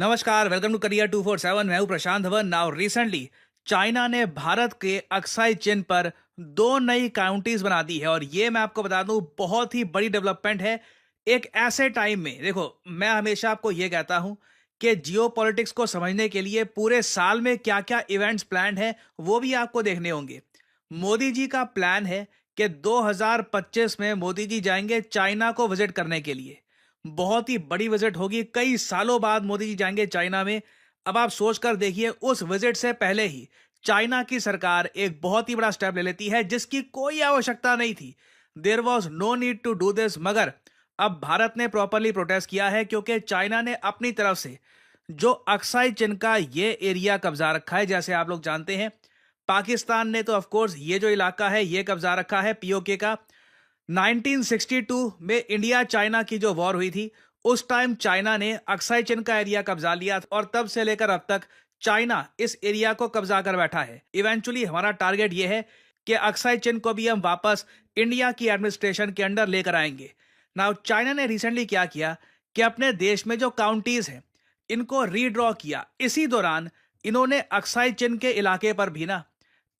नमस्कार, welcome to career 247। मैं हूं प्रशांत धवन। नाउ रिसेंटली चाइना ने भारत के अक्साई चिन पर दो नई काउंटीज बना दी है और ये मैं आपको बता दूं बहुत ही बड़ी डेवलपमेंट है। एक ऐसे टाइम में देखो, मैं हमेशा आपको ये कहता हूं कि जियो पॉलिटिक्स को समझने के लिए पूरे साल में क्या क्या इवेंट्स प्लान है वो भी आपको देखने होंगे। मोदी जी का प्लान है कि 2025 में मोदी जी जाएंगे चाइना को विजिट करने के लिए। बहुत ही बड़ी विजिट होगी, कई सालों बाद मोदी जी जाएंगे चाइना में। अब आप सोच कर देखिए, उस विजिट से पहले ही चाइना की सरकार एक बहुत ही बड़ा स्टेप ले लेती है जिसकी कोई आवश्यकता नहीं थी। There was no need to do this, मगर अब भारत ने प्रॉपरली प्रोटेस्ट किया है क्योंकि चाइना ने अपनी तरफ से जो अक्साई चिन का ये एरिया कब्जा रखा है। जैसे आप लोग जानते हैं, पाकिस्तान ने तो ऑफ कोर्स ये जो इलाका है ये कब्जा रखा है पीओके का। 1962 में इंडिया चाइना की जो वॉर हुई थी, उस टाइम चाइना ने अक्साई चिन का एरिया कब्जा लिया और तब से लेकर अब तक चाइना इस एरिया को कब्जा कर बैठा है। इवेंचुअली हमारा टारगेट ये है कि अक्साई चिन को भी हम वापस इंडिया की एडमिनिस्ट्रेशन के अंडर लेकर आएंगे। नाउ चाइना ने रिसेंटली क्या किया कि अपने देश में जो काउंटीज हैं इनको रीड्रॉ किया। इसी दौरान इन्होंने अक्साई चिन के इलाके पर भी ना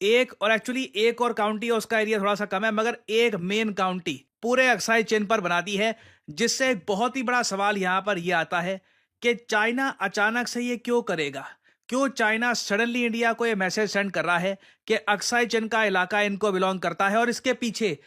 एक, और एक्चुअली एक और काउंटी है, उसका एरिया थोड़ा सा कम है, मगर एक मेन काउंटी पूरे अक्साई चेन पर बना दी है। जिससे एक बहुत ही बड़ा सवाल यहां पर यह आता है कि चाइना अचानक से ये क्यों करेगा। क्यों चाइना सडनली इंडिया को ये मैसेज सेंड कर रहा है कि अक्साई चेन का इलाका इनको बिलोंग करता है, और इसके पीछे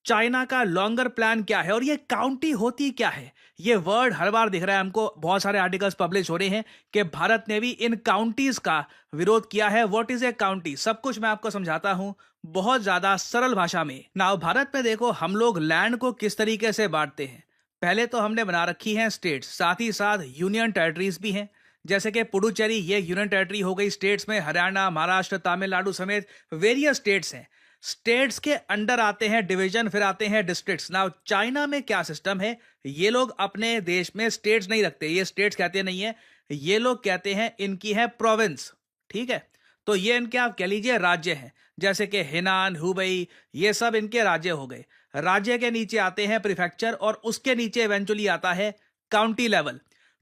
चाइना का लॉन्गर प्लान क्या है और ये काउंटी होती क्या है। ये वर्ड हर बार दिख रहा है हमको, बहुत सारे आर्टिकल्स पब्लिश हो रहे हैं कि भारत ने भी इन काउंटीज का विरोध किया है। व्हाट इज ए काउंटी, सब कुछ मैं आपको समझाता हूं बहुत ज्यादा सरल भाषा में। नाउ भारत में देखो, हम लोग लैंड को किस तरीके से बांटते हैं। पहले तो हमने बना रखी है स्टेट्स, साथ ही साथ यूनियन टेरिटरीज भी हैं। जैसे कि पुडुचेरी ये यूनियन टेरिटरी हो गई। स्टेट्स में हरियाणा, महाराष्ट्र, तमिलनाडु समेत वेरियस स्टेट्स हैं। स्टेट्स के अंडर आते हैं डिवीजन, फिर आते हैं डिस्ट्रिक्ट्स। नाउ चाइना में क्या सिस्टम है, ये लोग अपने देश में स्टेट्स नहीं रखते। ये स्टेट्स कहते नहीं है, ये लोग कहते हैं इनकी है प्रोविंस। ठीक है, तो ये इनके आप कह लीजिए राज्य हैं। जैसे कि हेनान, हुबई, ये सब इनके राज्य हो गए। राज्य के नीचे आते हैं प्रीफेक्चर, और उसके नीचे इवेंचुअली आता है काउंटी लेवल।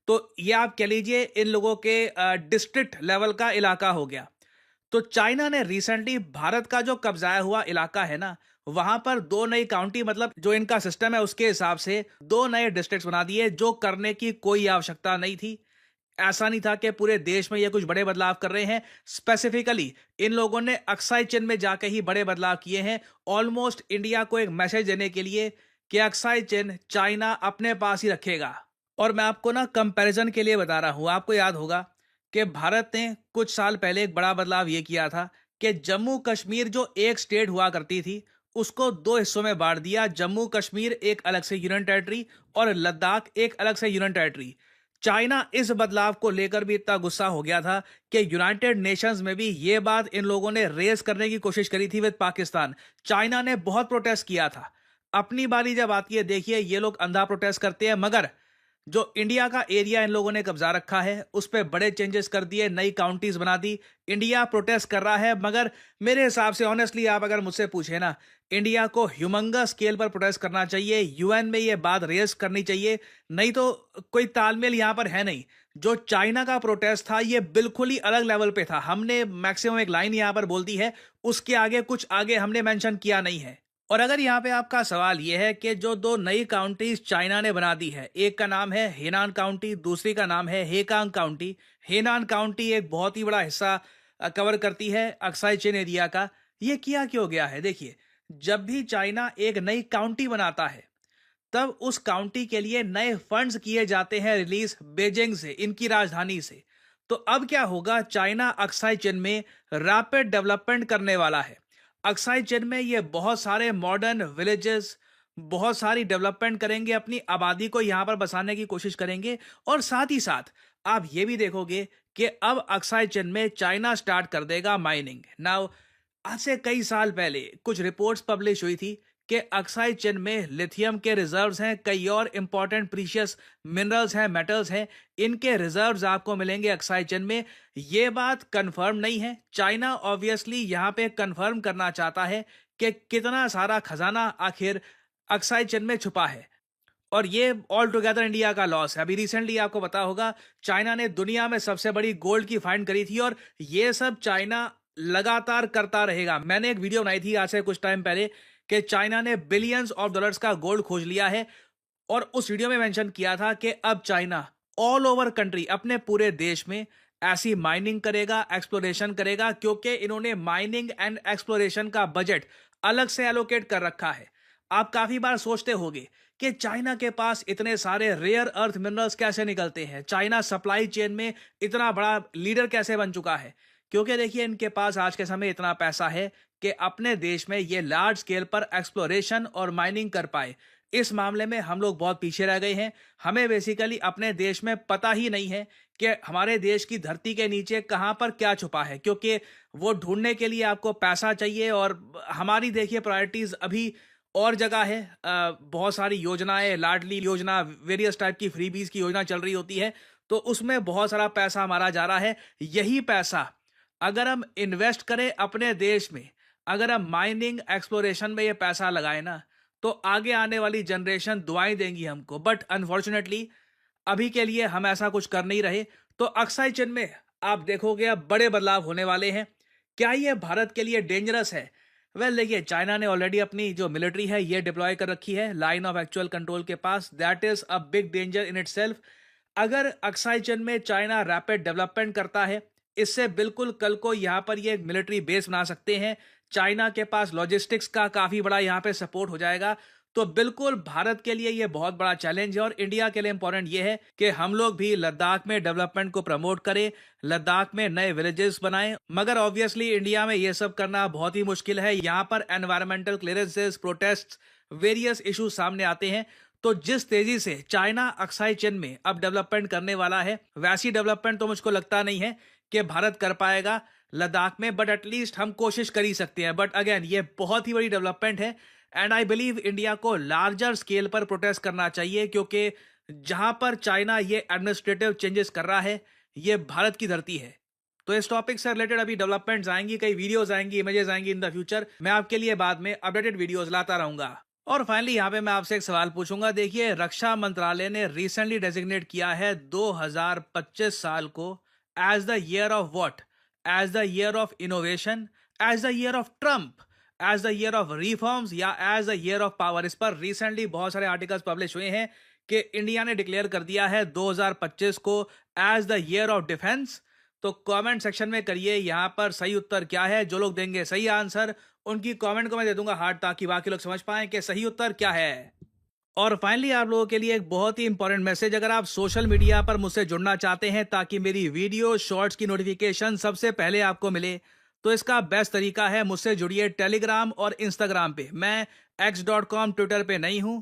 तो ये आप कह लीजिए इन लोगों के डिस्ट्रिक्ट लेवल का इलाका हो गया। तो चाइना ने रिसेंटली भारत का जो कब्जाया हुआ इलाका है ना, वहां पर दो नई काउंटी, मतलब जो इनका सिस्टम है उसके हिसाब से दो नए डिस्ट्रिक्ट्स बना दिए, जो करने की कोई आवश्यकता नहीं थी। ऐसा नहीं था कि पूरे देश में ये कुछ बड़े बदलाव कर रहे हैं। स्पेसिफिकली इन लोगों ने अक्साई चिन में जाके ही बड़े बदलाव किए हैं, ऑलमोस्ट इंडिया को एक मैसेज देने के लिए कि अक्साई चिन चाइना अपने पास ही रखेगा। और मैं आपको ना कंपैरिजन के लिए बता रहा हूं, आपको याद होगा कि भारत ने कुछ साल पहले एक बड़ा बदलाव ये किया था कि जम्मू कश्मीर जो एक स्टेट हुआ करती थी उसको दो हिस्सों में बांट दिया। जम्मू कश्मीर एक अलग से यूनियन टेरिटरी और लद्दाख एक अलग से यूनियन टेरिटरी। चाइना इस बदलाव को लेकर भी इतना गुस्सा हो गया था कि यूनाइटेड नेशंस में भी ये बात इन लोगों ने रेज करने की कोशिश करी थी विद पाकिस्तान। चाइना ने बहुत प्रोटेस्ट किया था। अपनी बारी जब आती है, देखिए ये लोग अंधा प्रोटेस्ट करते हैं, मगर जो इंडिया का एरिया इन लोगों ने कब्जा रखा है उस पर बड़े चेंजेस कर दिए, नई काउंटीज बना दी। इंडिया प्रोटेस्ट कर रहा है, मगर मेरे हिसाब से ऑनेस्टली आप अगर मुझसे पूछे ना, इंडिया को ह्यूमंगस स्केल पर प्रोटेस्ट करना चाहिए, यूएन में ये बात रेज करनी चाहिए। नहीं तो कोई तालमेल यहां पर है नहीं। जो चाइना का प्रोटेस्ट था ये बिल्कुल ही अलग लेवल पे था। हमने मैक्सिमम एक लाइन यहां पर बोल दी है, उसके आगे कुछ आगे हमने मेंशन किया नहीं है। और अगर यहाँ पे आपका सवाल यह है कि जो दो नई काउंटीज चाइना ने बना दी है, एक का नाम है हेनान काउंटी, दूसरी का नाम है हेकांग काउंटी। हेनान काउंटी एक बहुत ही बड़ा हिस्सा कवर करती है अक्साई चिन एरिया का। ये किया क्यों गया है, देखिए, जब भी चाइना एक नई काउंटी बनाता है तब उस काउंटी के लिए नए फंड्स किए जाते हैं रिलीज बेजिंग से, इनकी राजधानी से। तो अब क्या होगा, चाइना अक्साई चिन में रैपिड डेवलपमेंट करने वाला है। अक्साई चिन में ये बहुत सारे मॉडर्न विलेजेस, बहुत सारी डेवलपमेंट करेंगे, अपनी आबादी को यहां पर बसाने की कोशिश करेंगे। और साथ ही साथ आप ये भी देखोगे कि अब अक्साई चिन में चाइना स्टार्ट कर देगा माइनिंग। नाउ आज से कई साल पहले कुछ रिपोर्ट्स पब्लिश हुई थी कि अक्साई चिन में लिथियम के रिजर्व्स हैं, कई और इंपॉर्टेंट प्रीशियस मिनरल्स हैं, मेटल्स हैं, इनके रिजर्व्स आपको मिलेंगे अक्साई चिन में। ये बात कंफर्म नहीं है। चाइना ऑब्वियसली यहां पे कंफर्म करना चाहता है कि कितना सारा खजाना आखिर अक्साई चिन में छुपा है। और ये ऑल टुगेदर इंडिया का लॉस है। अभी रिसेंटली आपको पता होगा चाइना ने दुनिया में सबसे बड़ी गोल्ड की फाइंड करी थी और ये सब चाइना लगातार करता रहेगा। मैंने एक वीडियो बनाई थी आज से कुछ टाइम पहले कि चाइना ने बिलियंस ऑफ डॉलर्स का गोल्ड खोज लिया है और उस वीडियो में मेंशन किया था कि अब चाइना ऑल ओवर कंट्री अपने पूरे देश में ऐसी माइनिंग करेगा, एक्सप्लोरेशन करेगा, क्योंकि इन्होंने माइनिंग एंड एक्सप्लोरेशन का बजट अलग से एलोकेट कर रखा है। आप काफी बार सोचते होंगे कि चाइना के पास इतने सारे रेयर अर्थ मिनरल्स कैसे निकलते हैं, चाइना सप्लाई चेन में इतना बड़ा लीडर कैसे बन चुका है। क्योंकि देखिए इनके पास आज के समय इतना पैसा है कि अपने देश में ये लार्ज स्केल पर एक्सप्लोरेशन और माइनिंग कर पाए। इस मामले में हम लोग बहुत पीछे रह गए हैं। हमें बेसिकली अपने देश में पता ही नहीं है कि हमारे देश की धरती के नीचे कहां पर क्या छुपा है, क्योंकि वो ढूंढने के लिए आपको पैसा चाहिए और हमारी देखिए प्रायोरिटीज अभी और जगह है। बहुत सारी योजनाएं, लाडली योजना, वेरियस टाइप की फ्रीबीज की योजना चल रही होती है, तो उसमें बहुत सारा पैसा हमारा जा रहा है। यही पैसा अगर हम इन्वेस्ट करें अपने देश में, अगर हम माइनिंग एक्सप्लोरेशन में ये पैसा लगाए ना, तो आगे आने वाली जनरेशन दुआएं देंगी हमको। बट अनफॉर्चुनेटली अभी के लिए हम ऐसा कुछ कर नहीं रहे। तो अक्साई चीन में आप देखोगे अब बड़े बदलाव होने वाले हैं। क्या ये भारत के लिए डेंजरस है? वेल देखिए, चाइना ने ऑलरेडी अपनी जो मिलिट्री है ये डिप्लॉय कर रखी है लाइन ऑफ एक्चुअल कंट्रोल के पास। That is a big danger in itself. अगर अक्साई चीन में चाइना रैपिड डेवलपमेंट करता है, इससे बिल्कुल कल को यहाँ पर ये मिलिट्री बेस बना सकते हैं। चाइना के पास लॉजिस्टिक्स का काफी बड़ा यहाँ पे सपोर्ट हो जाएगा। तो बिल्कुल भारत के लिए ये बहुत बड़ा चैलेंज है और इंडिया के लिए इंपॉर्टेंट ये है कि हम लोग भी लद्दाख में डेवलपमेंट को प्रमोट करें, लद्दाख में नए विलेजेस बनाएं। मगर ऑब्वियसली इंडिया में ये सब करना बहुत ही मुश्किल है। यहाँ पर environmental clearances, protest, various issue सामने आते हैं। तो जिस तेजी से चाइना अक्साई चीन में अब डेवलपमेंट करने वाला है, वैसी डेवलपमेंट तो मुझको लगता नहीं है कि भारत कर पाएगा लद्दाख में। बट एटलीस्ट हम कोशिश कर ही सकते हैं। बट अगेन ये बहुत ही बड़ी डेवलपमेंट है एंड आई बिलीव इंडिया को लार्जर स्केल पर प्रोटेस्ट करना चाहिए, क्योंकि जहां पर चाइना ये एडमिनिस्ट्रेटिव चेंजेस कर रहा है, ये भारत की धरती है। तो इस टॉपिक से रिलेटेड अभी डेवलपमेंट्स आएंगी, कई वीडियोस आएंगी, इमेजेस आएंगी इन द फ्यूचर। मैं आपके लिए बाद में अपडेटेड वीडियोस लाता रहूंगा। और फाइनली यहाँ पे मैं आपसे एक सवाल पूछूंगा। देखिए, रक्षा मंत्रालय ने रिसेंटली डेजिग्नेट किया है 2025 साल को as the year of what? As the year of innovation, as the year of Trump, as the year of reforms या as the year of power. इस पर रिसेंटली बहुत सारे आर्टिकल्स पब्लिश हुए हैं कि इंडिया ने डिक्लेयर कर दिया है 2025 को as the year of defence. तो कमेंट सेक्शन में करिए यहाँ पर सही उत्तर क्या है। जो लोग देंगे सही आंसर, उनकी कमेंट को मैं दे दूंगा हार्ट, ताकि बाकी लोग समझ पाएं कि सही उत्तर क्या है। और फाइनली आप लोगों के लिए एक बहुत ही इंपॉर्टेंट मैसेज। अगर आप सोशल मीडिया पर मुझसे जुड़ना चाहते हैं ताकि मेरी वीडियो शॉर्ट्स की नोटिफिकेशन सबसे पहले आपको मिले, तो इसका बेस्ट तरीका है मुझसे जुड़िए टेलीग्राम और इंस्टाग्राम पे। मैं x.com ट्विटर पे नहीं हूँ,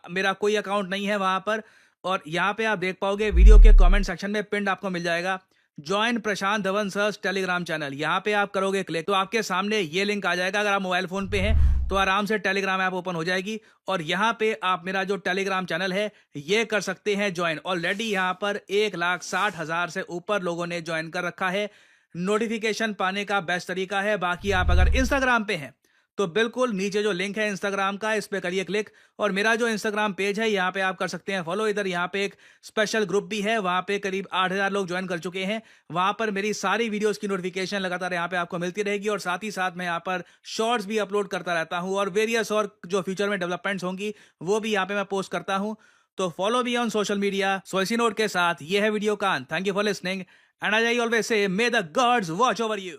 मेरा कोई अकाउंट नहीं है वहां पर। और यहाँ पे आप देख पाओगे वीडियो के कमेंट सेक्शन में पिंड आपको मिल जाएगा ज्वाइन प्रशांत धवन सर्स टेलीग्राम चैनल। यहाँ पे आप करोगे क्लिक तो आपके सामने ये लिंक आ जाएगा। अगर आप मोबाइल फोन पे हैं तो आराम से टेलीग्राम ऐप ओपन हो जाएगी और यहाँ पे आप मेरा जो टेलीग्राम चैनल है ये कर सकते हैं ज्वाइन। ऑलरेडी यहाँ पर 1,60,000 से ऊपर लोगों ने ज्वाइन कर रखा है। नोटिफिकेशन पाने का बेस्ट तरीका है। बाकी आप अगर इंस्टाग्राम पे हैं तो बिल्कुल नीचे जो लिंक है इंस्टाग्राम का, इस पे करिए क्लिक और मेरा जो इंस्टाग्राम पेज है यहाँ पे आप कर सकते हैं फॉलो। इधर यहाँ पे एक स्पेशल ग्रुप भी है, वहाँ पे करीब 8,000 लोग ज्वाइन कर चुके हैं। वहाँ पर मेरी सारी वीडियोस की नोटिफिकेशन लगातार यहाँ पे आपको मिलती रहेगी और साथ ही साथ मैं यहाँ पर शॉर्ट्स भी अपलोड करता रहता हूँ और वेरियस और जो फ्यूचर में डेवलपमेंट्स होंगी वो भी यहाँ पे मैं पोस्ट करता हूँ। तो फॉलो भी ऑन सोशल मीडिया। सो इसी नोट के साथ ये है वीडियो का अंत। Thank you for listening and I always say may the gods watch over you.